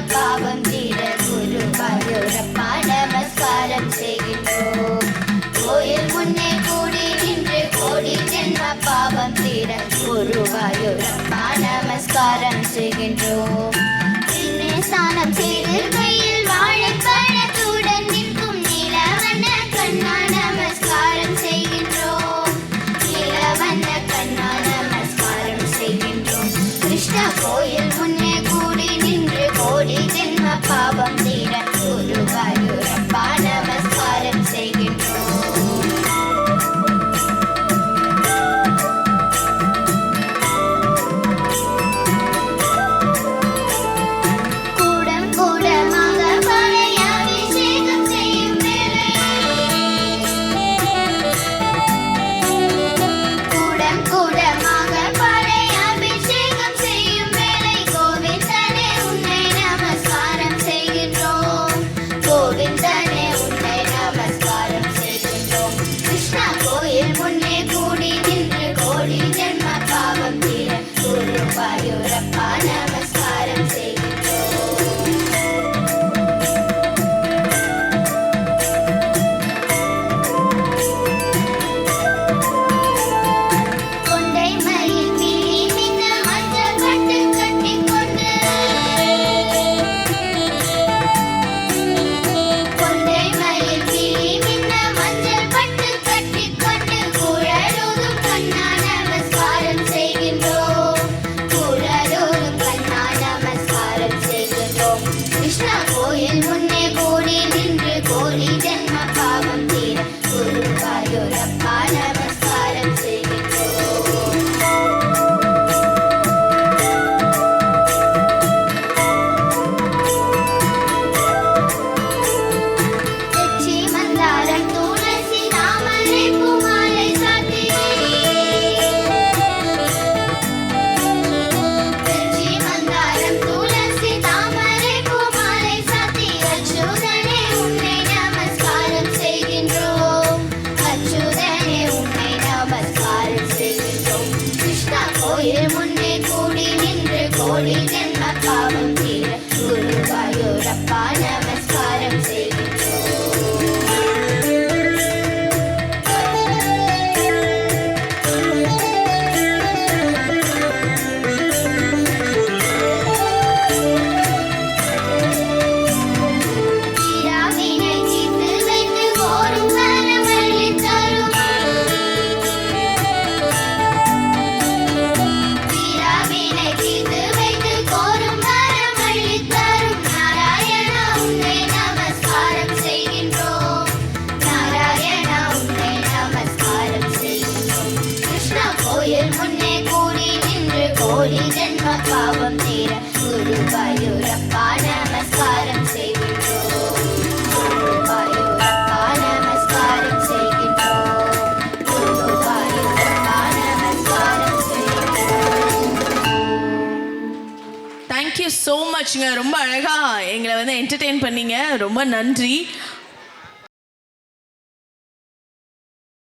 பாவம் தீர குருவாயூரப்பா நமஸ்காரம் செய்கின்றோம். கோயில் முன்னே கூடி நின்று கோடி ஜென்ம பாவம் தீர குருவாயூரப்பா நமஸ்காரம் செய்கின்றோம். ஸ்நானம் செய்து கையில் வாழைப்பழத்துடன் நிற்கும் நீலவண்ண கண்ணா நமஸ்காரம் செய்கின்றோம். நீலவண்ண கண்ணா நமஸ்காரம் செய்கின்றோம். கிருஷ்ணா கோயில் முன்னே கூடி நின்று கோடி ஜென்ம பாவம் தீர குருவாயூரப்பா நமஸ்காரம் செய்கின்றோம். பாவம் தீர குருவாயூரப்பா நமஸ்காரம் செய்கின்றோம். குருவாயூரப்பா நமஸ்காரம் செய்கின்றோம். குருவாயூரப்பா நமஸ்காரம் செய்கின்றோம். தேங்க்யூ ஸோ மச்ங்க. ரொம்ப அழகா எங்களை வந்து என்டர்டெயின் பண்ணீங்க. ரொம்ப நன்றி.